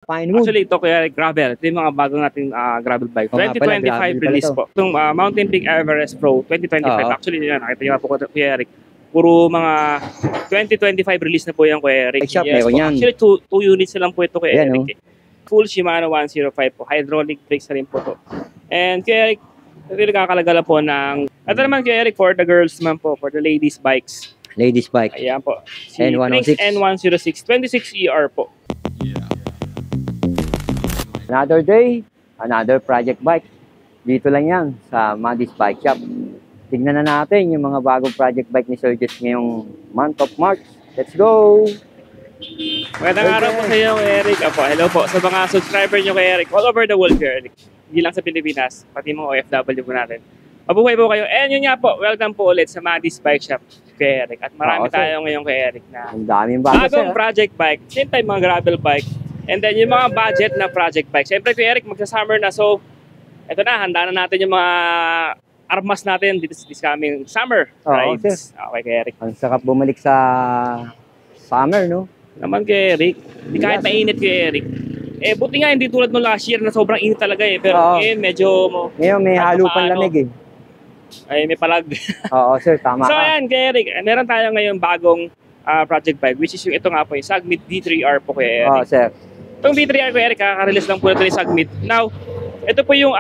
Pinewood. Actually, ito kaya gravel. Ito yung mga bago nating gravel bike. Oo nga pala, 2025 gravel pala release to. po. Itong Mountain Peak Everest Pro 2025. Oo. Actually, yan, nakita nyo nga po Kuya Eric. Puro mga 2025 release na po yan, Kuya Eric. Bike shop, Yes meron po. yan. Actually, two units na lang po ito, Kuya Ayan, Eric. Full Shimano 105 po. Hydraulic brakes na rin po to. And Kuya Eric, ito yung nakakalagala po ng... Ito naman, Kuya Eric, for the girls naman po, for the ladies bikes. Ladies bike. Ayan po. Si N106. N106, 26ER po. Another day, another project bike. Dito lang yan sa Madis Bike Shop. Tignan na natin yung mga bagong project bike ni Sir Jess ngayong month of March. Let's go! Magandang araw po sa iyo, Eric. Apo, hello po sa mga subscriber nyo kay Eric all over the world, Eric. Hindi lang sa Pilipinas, pati mga OFW po natin. Mabuhay po kayo. And yun nga po, welcome po ulit sa Madis Bike Shop kay Eric. At marami tayo ngayon kay Eric na ang daming bagong project bike, same time mga gravel bike, and then yung mga budget na project bike. Siyempre kay Eric, magsa-summer na, so eto na, handa na natin yung mga armas natin this coming summer rides. Okay kay Eric. Ang sarap bumalik sa summer, no? Naman kay Eric, di kahit mainit kay Eric. Eh, buti nga hindi tulad nung last year na sobrang init talaga eh. Pero ngayon medyo... Ngayon may halo pang lamig eh. Ay, may palag. Oo, sir, tama so, ka. ayan, kay Eric, meron tayo ngayon bagong project bike, which is yung ito nga po, yung Sagmit D3R po kay Eric. Oo, sir. Itong D3R kay Eric, kaka-release lang po na ito ni Sagmit. Now, ito po yung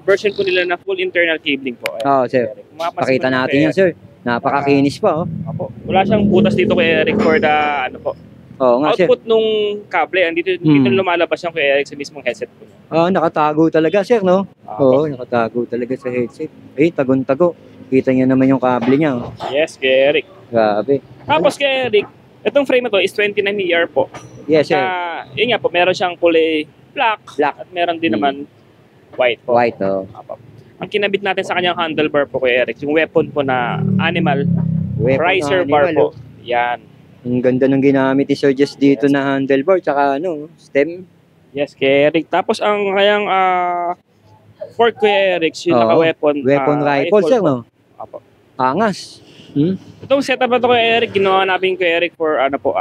version po nila na full internal cabling po. Oo, sir. Pakita natin yan, sir. Napakakinis pa, oh. Opo. Wala siyang butas dito kay Eric for the, ano po, oo nga, sir. output nung kable. Dito lumalabas yung kay Eric sa mismong headset po. Nakatago talaga, sir, no? Oo, nakatago talaga sa headset. Eh, tagon-tago. Kita niyo naman yung kable niya, oh. Yes, kay Eric. Grabe. Tapos kay Eric, itong frame na to is 29ER po. Yes, sir. Yun nga po, meron siyang kulay black. At meron din naman white po. White, oh. Ang kinabit natin sa kanyang handlebar po kay Eric, yung weapon po na animal, riser bar po. Yan. Ang ganda ng ginamit ni Sir Jess dito na handlebar, tsaka ano, stem. Yes, kay Eric. Tapos ang kayang fork kay Eric, yung naka-weapon. Weapon rifle, sir, no? Apo. Angas. Itong setup na to kay Eric, ginawa namin kay Eric for ano po,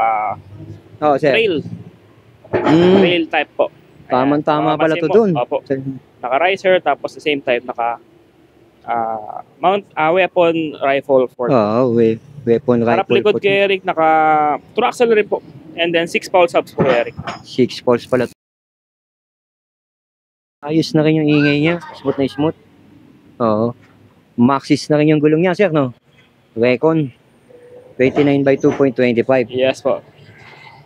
sir. trail. Trail type po. Tamang-tama pala to dun. Opo. Naka-riser, tapos the same time naka weapon rifle fork. Weapon rifle. Harap likod kay Eric, naka Truaxle rin po. And then 6 pulse ups po kay Eric. 6 pulse pala. Ayos na rin yung ingay niya. Smooth na smooth. Oo. Maxis na rin yung gulong niya, sir, no? Recon. 29 by 2.25. Yes po.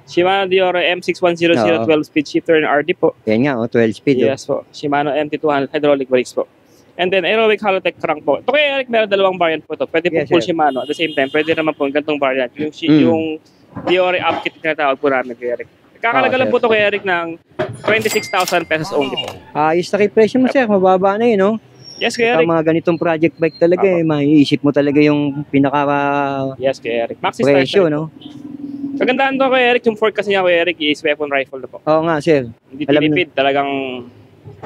Shimano Dioro M6100 12 speed shifter and RD po. Yan nga, 12 speed. Yes po. Shimano MT200 hydraulic brakes po. And then aerobic Halotech crank po. Ito kay Eric, meron dalawang variant po ito. Pwede po full Shimano. At the same time, pwede naman po gantong variant. Yung Dioro upkit na tawag po namin kay Eric. Kakalaga lang po ito kay Eric ng 26,000 pesos only po. Ayos na kay presyo mo, sir. Mababa na yun, no? Yes, kay Eric. Mga ganitong project bike talaga, maiisip mo talaga yung pinaka yes, kay Eric. Maxi presyo, no? Kagandahan to kay Eric, yung fork kasi niya kay Eric is weapon rifle na po. Oo nga, sir. Hindi tinipid, talagang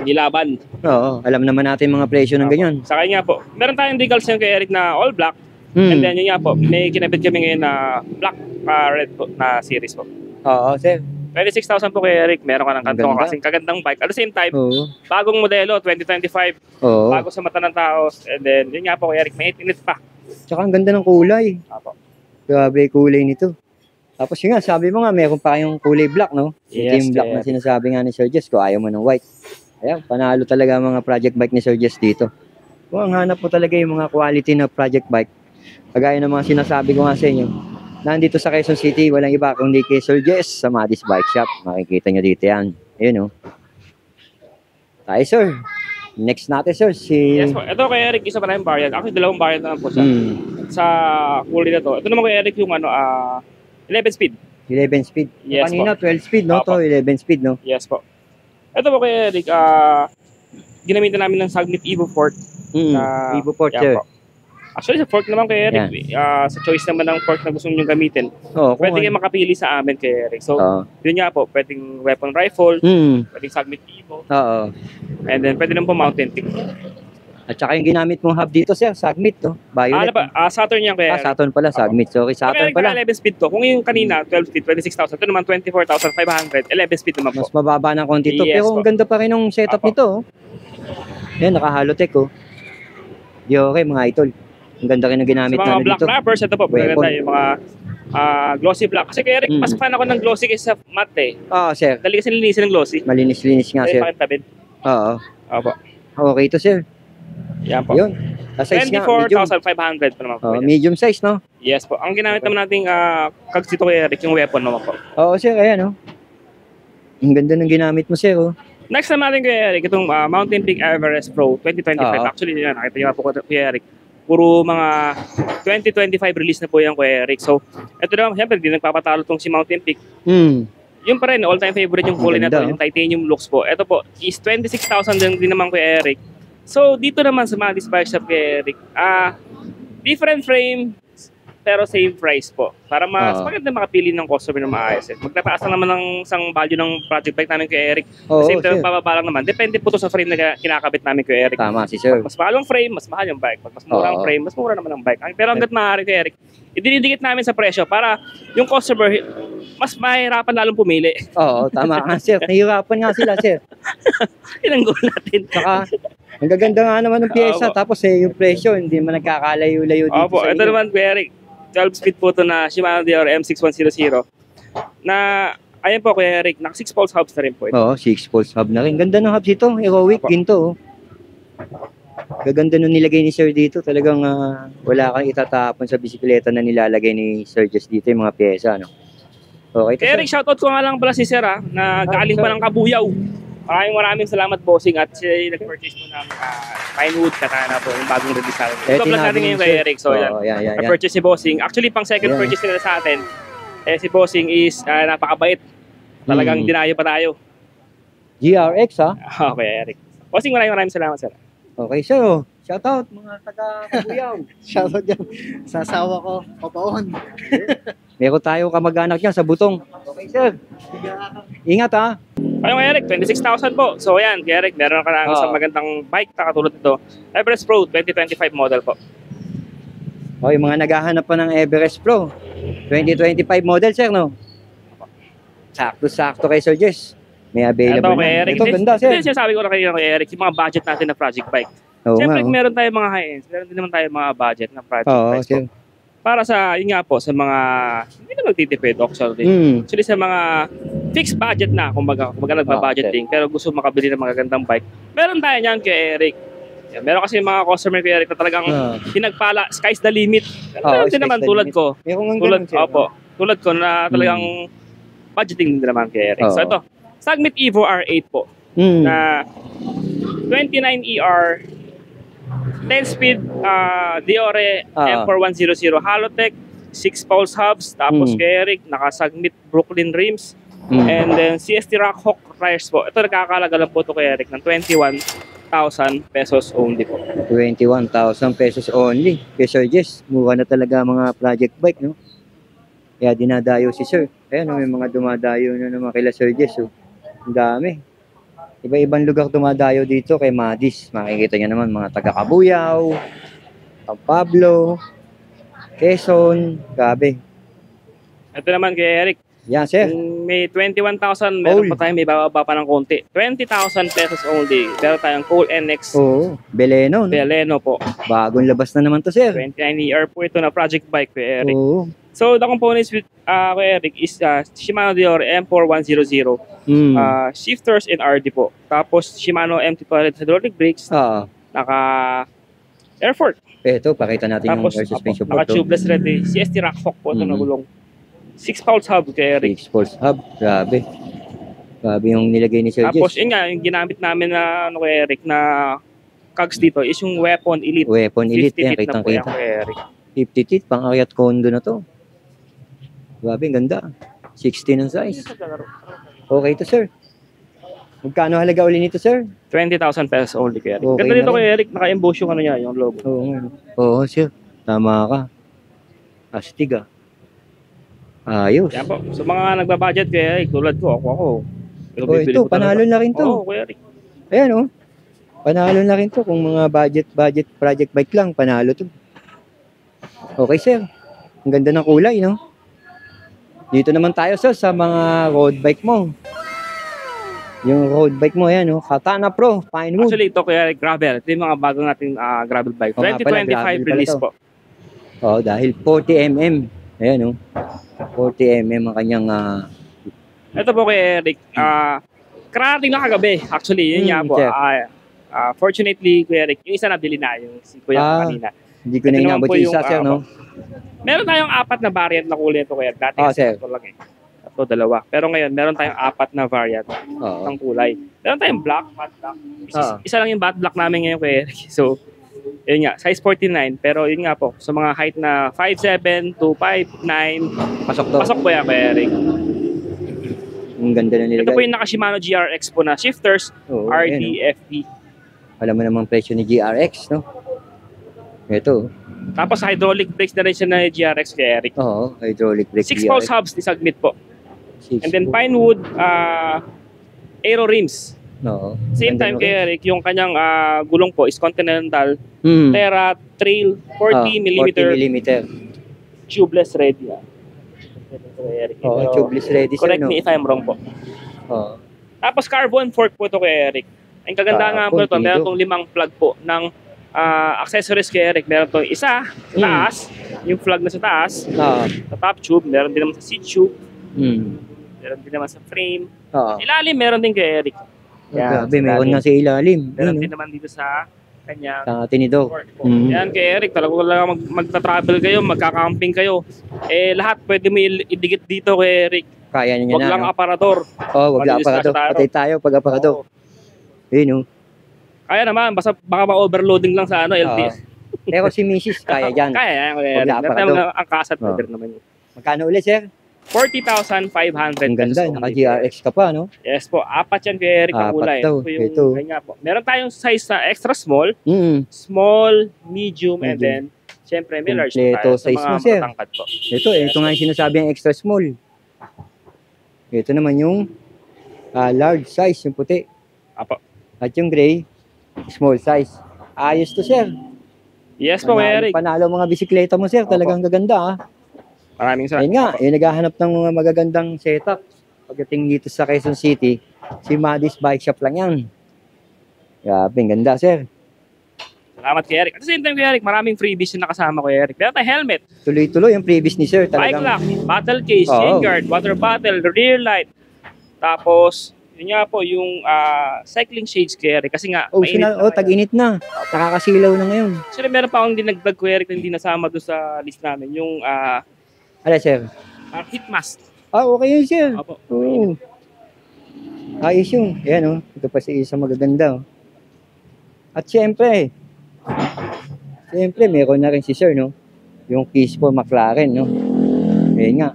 nilaban. Oo, alam naman natin mga presyo ng ganyan. Sa kanya po, meron tayong decals niya kay Eric na all black. And then yun nga po, may kinabit kami ngayon na black red po na series po. Oo, sir. 26,000 po kay Eric, meron ka ng kantong kasing kagandang bike. At the same time, bagong modelo, 2025. Bago sa mata ng tao. And then, yun nga po kay Eric, may 8 minutes pa. Tsaka ang ganda ng kulay. Grabe kulay nito. Tapos yun nga, sabi mo nga, meron pa kayong kulay black, no? Yes, yung black na sinasabi nga ni Sir Jess ko, ayaw mo ng white. Ayan, panalo talaga ang mga project bike ni Sir Jess dito. Kung ang hanap mo talaga yung mga quality na project bike, kagaya ng mga sinasabi ko nga sa inyo, nandito sa Quezon City, walang iba kundi kay Sir Jess sa Madis Bike Shop. Makikita nyo dito yan. Ayun, no? Tayo, sir. Next natin, sir, Yes po. Ito kay Eric, isa pa na yung variant. Actually, dalawang variant naman po siya. Sa kulay na to. Ito naman kay Eric yung 11 speed. 11 speed. Yes, kanina, 12 speed, no? To 11 speed, no? Yes po. Ito po kay Eric, ginamitan namin ng Sagmit Evo Fork. Evo Fork, sir. Po. Actually, sa fork naman kay Eric, sa choice naman ng fork na gusto nyo gamitin, pwede kayo makapili sa amin kay Eric. So, yun nga po, pwedeng weapon rifle, pwedeng Sagmit Evo, and then pwede naman po Mountain Peak. At saka yung ginamit mong hub dito, sir, Sagmit, to. Violet. Ano pa? Saturn yan, Kuya Eric. Saturn pala, Sagmit. Sorry, Kaya Saturn pala. 11 speed to. Kung yung kanina, 12 speed, 26,000. Ito naman, 24,500. 11 speed naman po. Mas mababa ng konti to. Yes, Pero ang po. ganda pa rin ng setup Apo. nito. Oh. Yan, naka-halotech, oh. Di okay, mga idol. Ang ganda rin ng Sa ginamit mga na black dito. wrappers, ito po, Weapon. maganda yung mga glossy black. Kasi Kuya Eric, Mm. mas fan ako ng glossy kaysa matte eh. Oo, sir. Dali kasi linisin ng glossy. Malinis-linis nga, sir. Pakintabid. Oo. Opo. Okay to, sir. Yan po. Yun. Size nga, medium. 24,500 pa naman po. Oh, yan. medium size, no? Yes po. Ang ginamit naman nating kags dito Kuya Eric, yung weapon naman po. Oo, sir. Ayan, oh. Ang ganda ng ginamit mo, sir, oh. Next naman natin Kuya Eric, itong Mountain Peak Everest Pro 2025. Oo. Actually, yan, nakita niyo po Kuya Eric. Puro mga 2025 release na po yan Kuya Eric. So, ito naman, siyempre, hindi nagpapatalo tong si Mountain Peak. Yun pa rin, all-time favorite yung kulay na to, Ganda, yung titanium looks po. Ito po, is 26,000 din naman Kuya Eric. So, dito naman sa Maddie's Bike Shop Kuya Eric, different frame, pero same price po. Para mas maganda makapili ng customer na maayos. Magtataas lang naman ng isang value ng project bike namin Kuya Eric. Oo, Kasi sir. bababa lang naman. Depende po to sa frame na kinakabit namin Kuya Eric. Tama si sir. Mas mahal ang frame, mas mahal yung bike. Pag mas mura ang Oo. frame, mas mura naman ang bike. Pero hanggat maaari Kuya Eric, idinidikit namin sa presyo para yung customer mas mahirapan lalong pumili. Oo, tama nga, sir. Nahihirapan nga sila, sir. Yun ang goal natin. Saka, ang gaganda nga naman ng pyesa. Opo. Tapos, yung presyo, hindi man nagkakalayo-layo dito Opo, sa ito inyo. naman Kuya Eric. 12 speed po ito na Shimano DR M6100 na ayun po Kuya Eric, naka 6 pulse hubs na rin po ito. Oo, 6 pulse hub na rin. Ganda ng hubs ito. Heroic, Opo. ginto. Oh. Gaganda nung nilagay ni Sir dito. Talagang wala kang itatapon sa bisikleta na nilalagay ni Sir Just dito yung mga pyesa. No? Okay, Kuya Eric, shoutout ko nga lang pala si Sir na galing pa ng Kabuyaw. Maraming salamat bossing at siya nag-purchase mo ng Pinewood Katana po, yung bagong release natin. Ito vlog natin ngayon Kuya Eric. So yan, yan. na-purchase si bossing. Actually, pang second Yeah. purchase nila sa atin. Si bossing is napakabait. Talagang dinayo pa tayo. GRX, ha? Okay, Eric. Bossing, maraming salamat sir. Okay, sir. Oh. Shout out, mga taga-Kabuyaw. Shoutout dyan sa asawa ko, Papaon. Meron tayo kamag-anak niya sa Butong. Okay, sir. Ingat, ha? Ayun Eric, 26,000 po. So ayan, Eric, meron ka na isang magandang bike na katulad nito. Everest Pro 2025 model po. Okay, mga naghahanap pa ng Everest Pro. 2025 model, sir, no? Sakto-sakto kay Sir Jess. May available Ito kay Eric. Ito, ganda, sir. Ito yung sinasabi ko na kayo kay Eric, yung mga budget natin na project bike. Oo Siyempre, nga, oh. meron tayong mga high-ends. Meron din naman tayong mga budget na project Oo, bikes sir. po. Para sa, yun nga po, sa mga, hindi na magtitipid, actually. Actually, sa mga fixed budget na, kumbaga nagbabudgeting, pero gusto makabili ng magagandang bike. Meron tayo niyan kay Eric. Yan, meron kasi mga customer kay Eric na talagang pinagpala, sky's the limit. Meron din naman tulad ko. Tulad ko na talagang budgeting din naman kay Eric. So ito, Sagmit Evo R8 po. Na 29ER 10-speed Diore M4100 Halotech, 6 pulse hubs, tapos kay Eric, naka-Sagmit Brooklyn rims, and then CST Rockhawk tires po. Ito nakakalaga lang po ito kay Eric ng 21,000 pesos only po. 21,000 pesos only. Kay Sir Jess, mura na talaga mga project bike, no? Kaya dinadayo si Sir. Ayan, may mga dumadayo na naman kila Sir Jess. Oh. Ang dami. Iba-ibang lugar dumadayo dito kay Maddie's. Makikita niyo naman mga taga-Kabuyaw, San Pablo, Quezon. Grabe. Ito naman kay Eric. Yan, sir. May 21,000, meron pa tayo, may bababa pa ng konti. 20,000 pesos only. Meron tayong Cole NX Oo, Beleno. No? Beleno po. Bagong labas na naman to, sir. 29ER po ito na project bike kay Eric. Oo. So, the components with kay Eric is Shimano Dior M4100, shifters and RD po. Tapos, Shimano MT-200 hydraulic brakes, naka air fork. Ito, pakita natin Tapos, yung air suspension board. naka-tubeless ready. CST Rockhawk po ito na gulong. 6 pulse hub kay Eric. 6 pulse hub. Grabe. Grabe yung nilagay ni Sir Tapos, Jess. yun nga, yung ginamit namin na kay Eric na cogs dito is yung Weapon Elite. Weapon Elite. 50 Yan, feet na po yan kitang-kita. kay Eric. 50 teeth, pang Ariat Kondo na to. Grabe, ang ganda. 16 ang size. Okay to, sir. Magkano halaga uli nito, sir? 20,000 pesos only kay Eric. Okay Ganda na dito rin. kay Eric, naka-emboss yung ano niya, yung logo. Oo, sir. Tama ka. Astig, ah. Ayos. Yan po. So mga nagbabudget kay Eric, tulad ko, ako. Oh, ito, panalo na rin to. Oo, kay Eric. Ayan, oh. Panalo na rin to kung mga budget project bike lang, panalo to. Okay, sir. Ang ganda ng kulay, no? Dito naman tayo, sir, sa mga road bike mo. Yung road bike mo, yan, no? Katana Pro, Pinewood. Actually, ito Kuya Eric, gravel. Ito yung mga bago nating gravel bike. Oo nga pala, 2025 gravel pala release to. po. Oh, dahil 40mm. Ayan, no? 40mm ang kanyang Ito po Kuya Eric, karating na kagabi. Actually, yun nga po. sir. Fortunately, Kuya Eric, yung isa nabili na, yung si Kuya kanina. Hindi ko na Ito naman inabot po yung yung, isa, sir, no? Meron tayong 4 na variant na kulay ito Kuya Eric. Dati Ah, kasi sir. ito lang eh. Ito, 2. Pero ngayon, meron tayong 4 na variant Oo. ng kulay. Meron tayong black, matte black. Ah. Isa lang yung matte black namin ngayon Kuya Eric. So, yun nga, size 49. Pero yun nga po, sa mga height na 5'7" to 5'9", Pasok to. pasok po yan Kuya Eric. Ang ganda na nilagay. Ito po yung naka Shimano GRX po na shifters, Oo, RD, ayan, no? FD. Alam mo namang presyo ni GRX, no? Ito. Tapos hydraulic brakes na rin siya na GRX kay Eric. Oo, hydraulic brake 6 pulse hubs ni Sagmit po. Six And then po. Pinewood aero rims. Oo. Same Ganda time no? kay Eric, yung kanyang gulong po is Continental Hmm. Terra Trail 40mm 40mm. tubeless ready. Eric. Oo, Pero tubeless ready sir, correct no? me if I'm wrong po. Oo. Tapos carbon fork po to kay Eric. Ang kagandahan nga po Carbon, ito, meron tinido. tong 5 plug po ng accessories kay Eric. Meron tong isa sa taas, yung plug na sa taas, Oo. sa top tube, meron din naman sa seat tube, Hmm. meron din naman sa frame. Oo. Ilalim, meron din kay Eric. Yan, Grabe, meron na sa ilalim. Meron Yun, din naman dito sa kanyang Sa tinidor. fork po. Mhm. Yan kay Eric, talaga magta-travel kayo, magka-camping kayo. Lahat pwede mo idikit dito kay Eric. Kaya niya Huwag na. lang no? aparador. Oo, wag lang Malinis aparador. na tayo. Patay tayo pag aparador. Oo. Yun, no? Kaya naman, basta baka ma-overloading lang sa LTS. Pero si Mrs. kaya dyan. Kaya yan, kay Huwag Eric. na Meron aparador. tayong ang kasat, Oo. pwede naman yun. Magkano ulit, sir? 40,500 Ang ganda, pesos only. naka-GRX ka pa, no? Yes po, 4 yan kay Eric ang 4 kulay. daw, Ito yung ito. kanya po. Meron tayong size na extra small, Mm. small, medium, and Medium. then, syempre, may large Kompleto tayo sa size mga mo, sir. matatangkad po. Ito nga yung sinasabi ng extra small. Ito naman yung large size, yung puti. Apo. At yung gray, small size. Ayos to, sir. Yes po, kay Eric. Panalo mga bisikleta mo, sir. Talagang gaganda, ah. Maraming salamat. Ayun nga, yung naghahanap ng mga magagandang setup. Pagdating dito sa Quezon City, si Madis Bike Shop lang yan. Grabe, ang ganda, sir. Salamat kay Eric. At the same time kay Eric, maraming freebies yung nakasama ko kay Eric. Meron tayong helmet, Tuloy-tuloy yung previous ni sir. bike Talagang, lock, battle case, Oo. chain guard, water bottle, rear light. Tapos, yun nga po, yung cycling shades kay Eric. Kasi nga, mainit na ngayon. tag-init na. Nakakasilaw na ngayon. Actually, meron pa akong dinagdag kay Eric na hindi nasama doon sa list namin. Yung Ala, sir. heat mask. Okay yun, sir. Opo. Oo. Ayos yun. Ayan, oh. Ito pa si isa magaganda, oh. At syempre, meron na rin si sir, no? Yung keys for McLaren, no? Ayan nga.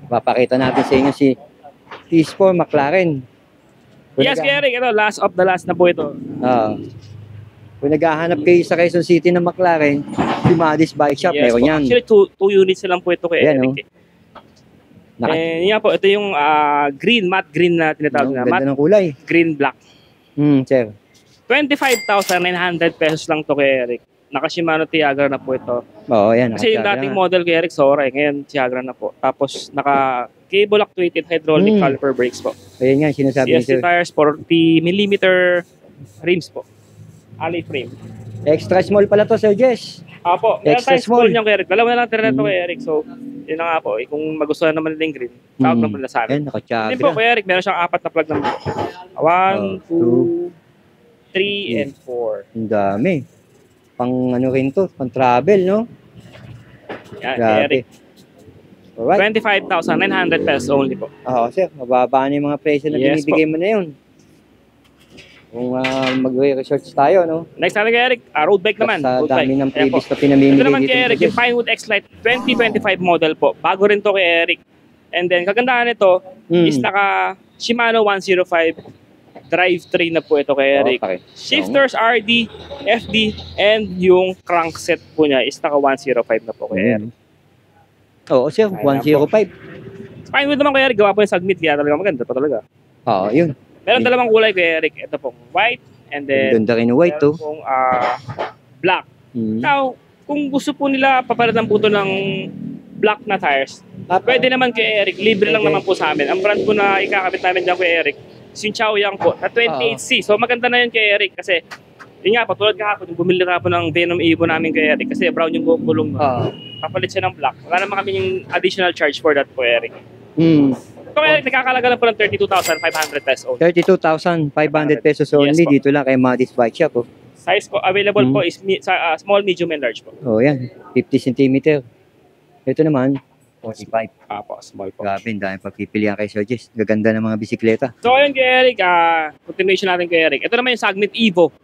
Papakita natin sa inyo si keys for McLaren. Yes, kay Eric. Ito, last of the last na po ito. Kung naghahanap kayo sa Quezon City ng McLaren, si Madis Bike Shop, Yes meron po. yan. Actually, two units na lang po ito kay Ayan, Eric. oh. Naka- Yun nga po, ito yung green, matte green na tinatawag na. Ganda Matte ng kulay. green black. Sir. 25,900 pesos lang to kay Eric. Naka Shimano Tiagra na po ito. Oo, yan. Kasi yung dating model kay Eric Sora, ngayon Tiagra na po. Tapos naka cable actuated hydraulic caliper brakes po. Ayan nga, sinasabi ni CST sir. tires, 40mm rims po. Alley frame. Extra small pala to, Sir Jess. Apo, meron Extra tayong small small. niyan kay Eric. Dalawa na lang tira na to kay Eric. So, yun na nga po. Kung magustuhan naman nila yung green, tawag naman nila sa amin. Ayan, Hindi po, naka-chagra. kay Eric, meron siyang 4 na plug naman. 1, 2, 3, and 4. Ang dami. Pang ano rin to, pang travel, no? Yan, kay Grabe. Eric. Alright. 25,900 pesos only po. Oo, sir. Mababa na yung mga presyo na Yes, binibigay mo na yun. Kung magre-research tayo, no? Next natin kay Eric, road bike naman. Sa Road dami bike. ng Ayan po. previous na Ito pinamimigay naman dito. kay Eric, yung Pinewood X-Lite 2025 model po. Bago rin to kay Eric. And then, kagandahan nito is naka Shimano 105 drivetrain na po ito kay Eric. Okay. Shifters, RD, FD, and yung crankset po niya is naka 105 na po kay Eric. Oo, sir. Ayan 105. Pinewood naman kay Eric, gawa po yung Sagmit, kaya talaga maganda pa talaga. Oo, yun. Meron dalawang kulay kay Eric. Ito po, white And Ang then, ganda rin ng white, meron oh. pong black. Mm. Now, kung gusto po nila papalitan po ito ng black na tires, pwede naman kay Eric, libre lang Okay. naman po sa amin. Ang brand po na ikakabit namin dyan kay Eric, si Chaoyang po, na 28C. So maganda na yun kay Eric kasi, yun nga, patulad kahapon, yung bumili ka po ng Venom Evo namin kay Eric kasi brown yung buong gulong mo. Ah. Kapalit siya ng black. Wala naman kami yung additional charge for that po, Eric. Mm. So kay Eric, nakakalaga lang po ng 32,500 pesos only. 32,500 pesos only Yes, po. dito lang kay Madis Bike Shop, oh. Size ko, available po is small, medium, and large po. Oh, yan. 50 cm. Ito naman, 45. Po, small po. Grabe, ang dami pagpipilian kay Sir Jess. Gaganda ng mga bisikleta. So ayun kay Eric, continuation natin kay Eric. Ito naman yung Sagmit Evo.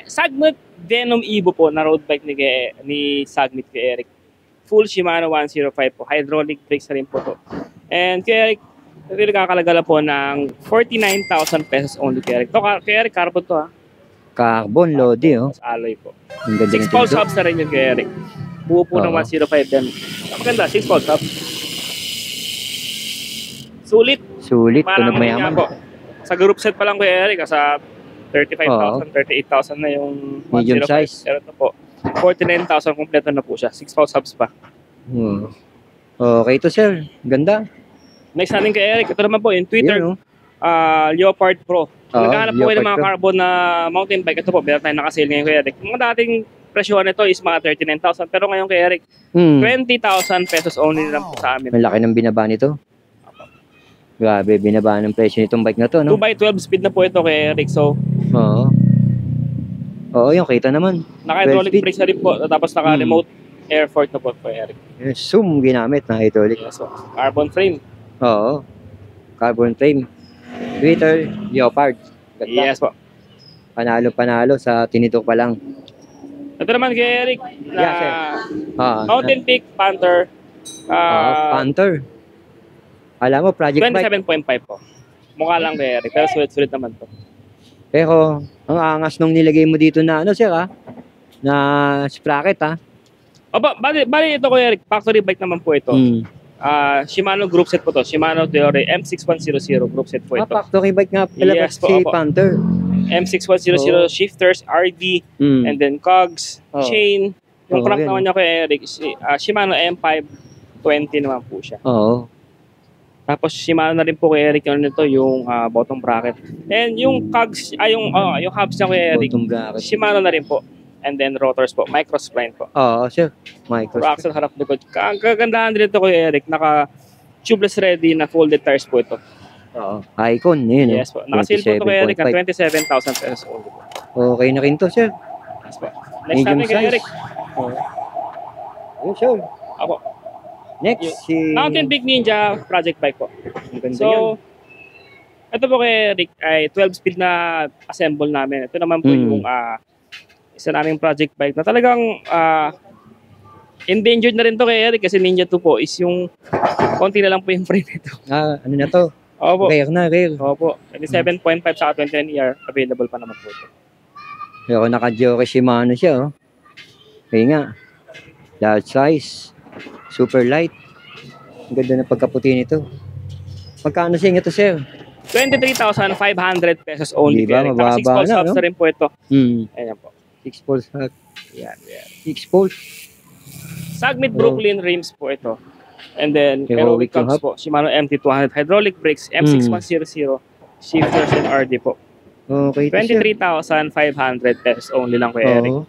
Sagmit Venom Evo po na road bike ni Sagmit kay Eric. Full Shimano 105 po. Hydraulic brakes na rin po to. And kay Eric, ito nakakalaga lang po ng 49,000 pesos only kay Eric. Kay Eric, carbon to ha. Carbon Lodi, oh. Mas alloy po. Ang ganda 6 ng pulse tinto. hubs na rin yun kay Eric. Buo po ng Oo. 105 din. Maganda, 6 pulse hubs. Sulit. Sulit, Parang tunog mayaman. po. Sa group set pa lang kay Eric, sa 35,000, 38,000 na yung Medium 105. size. Pero ito po, 49,000 kompleto na po siya. 6 pulse hubs pa. Oh. Okay to, sir. Ganda. Next natin kay Eric, ito naman po yung Twitter Yun, oh. Leopard Pro. Kung Oo, naghahanap po kayo ng Leopard mga Pro. carbon na mountain bike, ito po, meron tayo nakasale ngayon kay Eric. Mga dating presyohan nito is mga 39,000, pero ngayon kay Eric, 20,000 pesos only lang po sa amin. Malaki ng binaba nito. Grabe, binaba ng presyo nitong bike na to, no? 2x12 speed na po ito kay Eric. So, Oo. Oo, yung kita naman. naka-hydraulic 12 speed. brakes na rin po, tapos naka-remote air fork na po kay Eric. Yung Zoom ginamit na hydraulic. Yes, so, carbon frame. Oo. Carbon frame. Twitter, Leopard. Ganda. Yes po. Panalo sa tinito pa lang. Ito naman kay Eric, na Yeah, sir. Mountain Peak Panther. Panther. Alam mo, project bike. 27.5 po. Mukha lang kay Eric, pero sulit naman to. Pero, ang angas nung nilagay mo dito na, ano sir na sprocket Opo, bali ito kay Eric, factory bike naman po ito. Shimano group set po to. Shimano Deore M6100 group set po ito. Factory bike nga pala Yes po, si opo. Panther. M6100 shifters, RD, and then cogs, Oh. chain. Yung Oh, crank yan. naman niya kay Eric, Shimano M520 naman po siya. Oo. Tapos Shimano na rin po kay Eric yung nito, yung bottom bracket. And yung cogs, yung hubs niya kay Eric, Bottom bracket. Shimano na rin po. And then rotors po, microspline po. Oo, sir. Michael. For axle harap likod. Ang kagandahan din ito kay Eric, naka tubeless ready na folded tires po ito. Oo. Icon, yun. Yes po. Naka-sale po ito kay Eric ng 27,000 pesos only po. Okay na rin to, sir. Yes po. Next Medium natin kay size. Eric. Yun, sir. Ako. Next, si... Mountain Peak Ninja project bike po. Ang ganda yan. So, ito po kay Eric ay 12 speed na assemble namin. Ito naman po yung isa naming project bike na talagang endangered na rin to kay Eric kasi Ninja 2 po is yung konti na lang po yung frame nito. Ano na to? Opo. Rare na, rare. Opo. 27.5 sa 29ER available pa naman po ito. Pero naka-Joke Shimano siya, oh. Kaya nga. Large size. Super light. Ang ganda ng pagkaputi nito. Magkano siya ito, sir? 23,500 pesos only. Diba? Kay Eric. Naka 6 Mababa pulse na, hubs no? na rin po ito. Ayan po. 6 pulse. Yan, yan. 6 pulse. Sagmit Brooklyn rims po ito. And then, Heroic Heroic cogs yung po. Shimano MT200 hydraulic brakes, M6100 shifters and RD po. Okay, ito, sir. 23,500 pesos only lang kay Eric. Oo.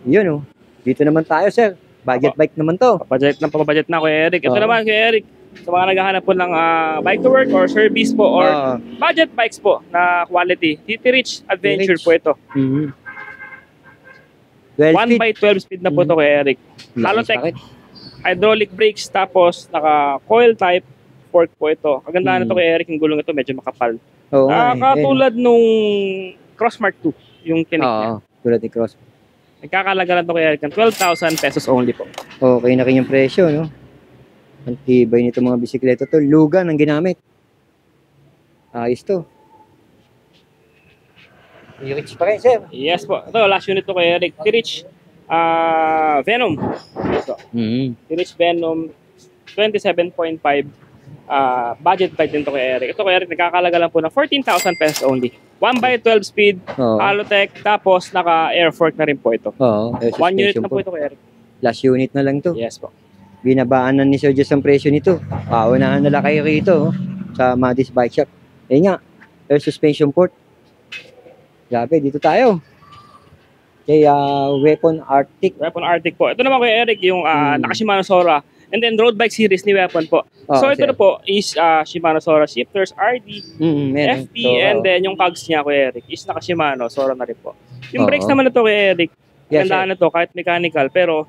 Yun, oh. Dito naman tayo, sir. Budget bike naman to. Papabudget na kay Eric. Ito Oo. naman kay Eric. Sa mga naghahanap po ng bike to work or service po or budget bikes po na quality. TT Rich Adventure Rich. po ito. 12 feet. 1x12 speed na po ito kay Eric. Halotech hydraulic brakes tapos naka coil type fork po ito. Kagandahan nito kay Eric, yung gulong ito medyo makapal. Oo nga, Katulad nung Crossmark 2, yung tinik niya. Oo, tulad ni Cross. Nagkakalaga lang ito kay Eric ng 12,000 pesos only po. Okay na rin yung presyo, no? Ang tibay nito mga bisikleta to. Lugan ang ginamit. Ayos to. I-reach pa rin, sir. Yes po. Ito, last unit to kay Eric. T-Reach Venom. Ito. T-Reach Venom 27.5. budget bike din to kay Eric. Ito kay Eric, nagkakalaga lang po ng 14,000 pesos only. 1x12 speed, Oo. Halotech, tapos naka-air fork na rin po ito. Oo. air 1 unit suspension na po ito kay Eric. Last unit na lang to. Yes po. Binabaan na ni Sir Jess ang presyo nito. Paunahan nila kayo rito sa Madis Bike Shop. Eh nga, air suspension port. Grabe, dito tayo. Kay Weapon Arctic. Weapon Arctic po. Ito naman kay Eric, yung Hmm. Naka-Shimano Sora. And then road bike series ni Weapon po. Oh, So ito sir. na po is Shimano Sora Shifters RD, Meron. FT, and then yung cogs niya kay Eric is naka-Shimano Sora na rin po. Yung Oo. brakes naman ito kay Eric, Yes, gandaan na to kahit mechanical pero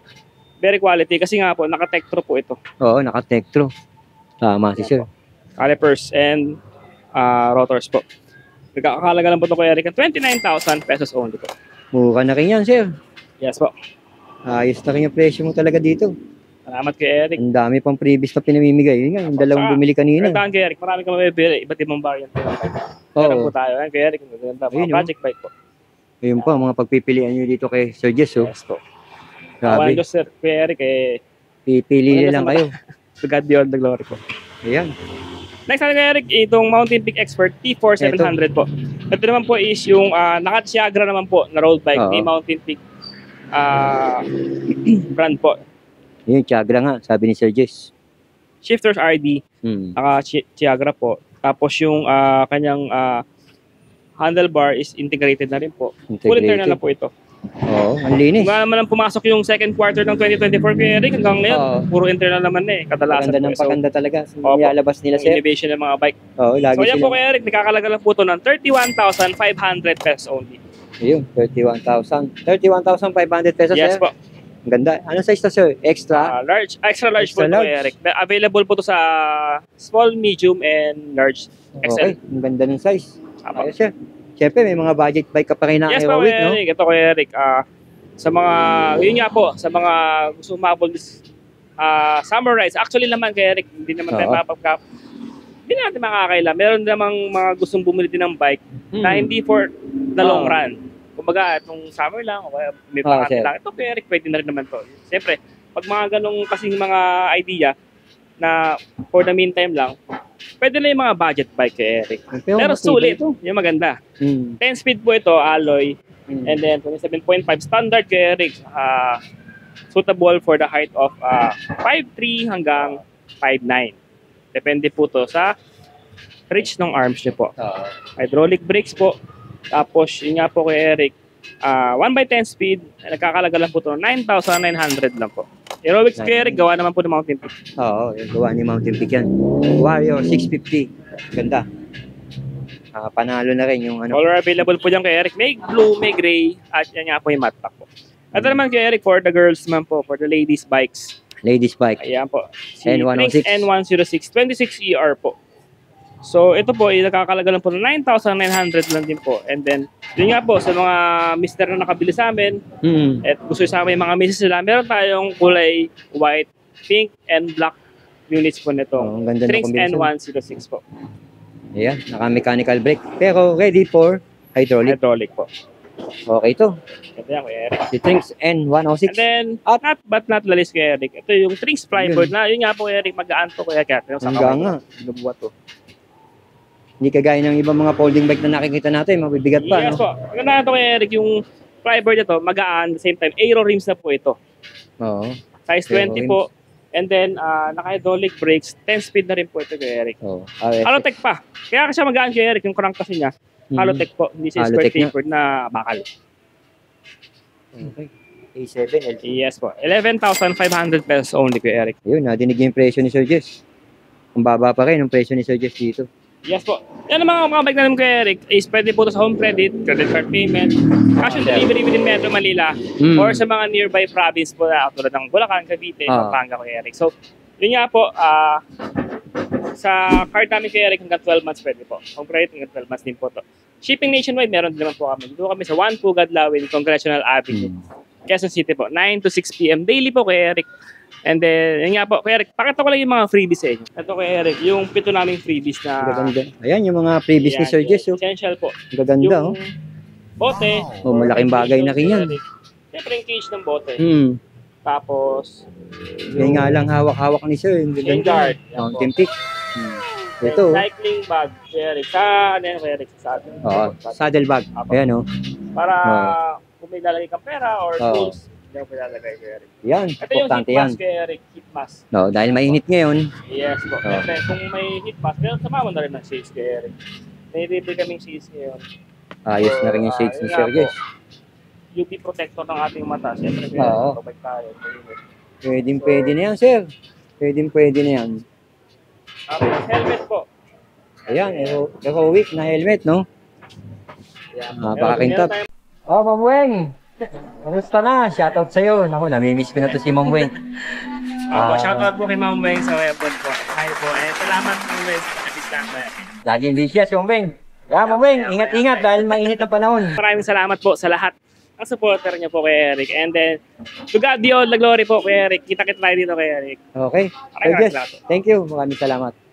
very quality kasi nga po naka-Tektro po ito. Oo, naka-Tektro. Tama si Sir. Calipers and rotors po. Nagkakalaga lang po ito kay Eric ng 29,000 pesos only po. Mura na rin yan, Sir. Yes po. Ayos na rin yung presyo mo talaga dito. Salamat kay Eric. Ang dami pang previous na pinamimigay. Yun nga, yung dalawang Saka, bumili kanina. Gandaan kay Eric, marami kang mabibili, iba't ibang variant. Meron po Oo. tayo. Ayan kay Eric, maganda. Ayun, Mga project bike po. Ayun pa, mga pagpipilian nyo dito kay Sir Jess. Oh. Yes po. Grabe. Awan sir, kay Eric, Pipili na lang kayo. to God be all the glory po. Ayan. Next natin kay Eric, itong Mountain Peak Expert T4 700 po. Ito naman po is yung naka-Tiagra naman po na road bike Oo. ni Mountain Peak brand po. Yun, Tiagra nga, sabi ni Sir Jess. Shifters RD, naka-Tiagra po. Tapos yung kanyang handlebar is integrated na rin po. Full internal na po ito. Oo, ang linis. Kung naman ang pumasok yung second quarter ng 2024 kay Eric, hanggang ngayon, Oo. puro internal naman eh. Kadalasan Paganda ng po. paganda talaga. Opo. Nilalabas nila, So, Sir. innovation ng mga bike. Oo, lagi So, yan po sila. kay Eric, nakakalaga lang po ito ng 31,500 pesos only. Ayun, 31,000. 31,500 pesos, Yes Sir. po. Ang ganda. Anong size to, Sir? Extra? Large, extra large po Extra ito large. kay Eric. Available po ito sa small, medium, and large Okay, XL. ang ganda ng size. Tama. Ayos, Sir. Siyempre, may mga budget bike ka pa rin na Yes po aerowick, kay no? Eric. Ito kay Eric. Sa mga, yun nga po, sa mga gusto umabol this summer rides. Actually naman kay Eric, hindi naman tayo Oo. mapapagkap. Hindi natin makakaila. Meron namang mga gustong bumili din ng bike na hindi for the long Oo. run. Kumbaga, itong summer lang, o kaya may Oo, pakati sir. lang. Ito kay Eric, pwede na rin naman to. Siyempre, pag mga ganong kasing mga idea na for the meantime lang, pwede na yung mga budget bike kay Eric. Pero matibay sulit, ito. yung maganda. Hmm. 10 speed po ito, alloy, Hmm. and then 27.5 standard kay Eric. Suitable for the height of 5'3 hanggang 5'9. Depende po to sa reach ng arms niyo po. Oo. Hydraulic brakes po. Tapos, yun nga po kay Eric, 1x10 speed, nagkakalaga lang po ito, 9,900 lang po. Aerobics kay Eric, gawa naman po ng Mountain Peak. Oo, yung gawa ni Mountain Peak yan. Warrior 650. Ganda. Panalo na rin yung ano. Color available po dyan kay Eric. May blue, may gray, at yan nga po yung matte pack po. Ito naman kay Eric for the girls man po, for the ladies bikes. Ladies bike. Ayan po. Si N106. Trinx N106, 26ER po. So, ito po, nakakalaga lang po ng 9,900 lang din po. And then, yun nga po, sa mga mister na nakabili sa amin, Hmm. at gusto sa amin yung mga misis nila, meron tayong kulay white, pink, and black units po nito. Oh, ang ganda ng Trinx combination. N106 po. Ayan, naka-mechanical brake. Pero ready for hydraulic. Hydraulic po. Okay to. Ito yan, Kuya Eric. Si Trinx N106. And then, not but not the least, Kuya Eric. Ito yung Trinx Flyboard na, yun nga po, Kuya Eric, magaan to, Kuya Kat. Yung sa Hanggang kamay. nga. Nabuhat to. Hindi kagaya ng ibang mga folding bike na nakikita natin. Mabibigat pa, Yes no? po. Maganda na ito, Kuya Eric, yung Flyboard ito, magaan, at the same time, aero rims na po ito. Oo. Size Aero 20 po. And then, naka-hydraulic brakes, 10 speed na rin po ito, Kuya Eric. Oo. Halotech pa. Kaya kasi magaan, Kuya Eric, yung crank kasi niya. Halotech po, hindi siya square Halotech na. tapered na bakal. Okay. A7 LT. Yes po. 11,500 pesos only, Kuya Eric. Ayun, nadinig niyo yung presyo ni Sir Jess. Ang baba pa rin ang presyo ni Sir Jess dito. Yes po. Yan ang mga bike namin, Kuya Eric, is pwede po ito sa home credit card payment, cash on delivery within Metro Manila, or sa mga nearby province po na tulad ng Bulacan, Cavite, Pampanga, Kuya Eric. So, yun nga po, sa card namin, Kuya Eric, hanggang 12 months pwede po. Home credit hanggang 12 months din po to. Shipping nationwide, meron din naman po kami. Dito kami sa 1 Pugad Lawin, Congressional Avenue, Quezon City po. 9 to 6 p.m. daily po, Kuya Eric. And then, yun nga po, Kuya Eric, pakita ko lang yung mga freebies sa inyo. Ito, Kuya Eric, yung 7 naming freebies na... Gaganda. Ayan, yung mga previous ni Yan, Sir yung Jess. Oh. Essential po. Gaganda, Yung oh. bote. Oh, malaking bagay na rin yan. Siyempre yung cage ng bote. Tapos, Yan nga lang hawak-hawak ni Sir. Yung chain gaganda. guard. Yan po. Mountain Peak. Ito. Cycling bag, Kuya Eric. Sa, ano yan, Kuya Eric? Sa atin. Oo, saddle bag. Ayan, oh. Para Oo. kung may lalagay kang pera or Oo. tools, hindi mo pinalagay, Kuya Eric. Yan, Ito yung importante heat yan. mask, Kuya Eric. Heat mask. No, dahil mainit ngayon. Yes po. Oo. Kasi kung may heat mask, pero sumama na rin ng shades, Kuya Eric. May libre kaming shades ngayon. Ayos na rin yung shades ni Sir Jess. UV protector ng ating mata. Siyempre, Oo. kapag tayo. mainit. Pwede na yan, Sir. Pwede na yan. Helmet po. Ayan, heroic na helmet, no? Yan. Napakakintab. Oh, Ma'am Weng! Kamusta na? Shoutout sa'yo. Naku, namimiss ko na to si Ma'am Weng. Shoutout po kay Ma'am Weng sa webon po. Hi po. Salamat po guys sa kasama. Laging busy si Ma'am Weng. Yeah, Ma'am Weng, ingat-ingat dahil mainit ang panahon. Maraming salamat po sa lahat ng supporter niyo po kay Eric. And then, to God be all the glory po kay Eric. Kita-kita tayo dito kay Eric. Okay. Sir Jess, thank you. Maraming salamat.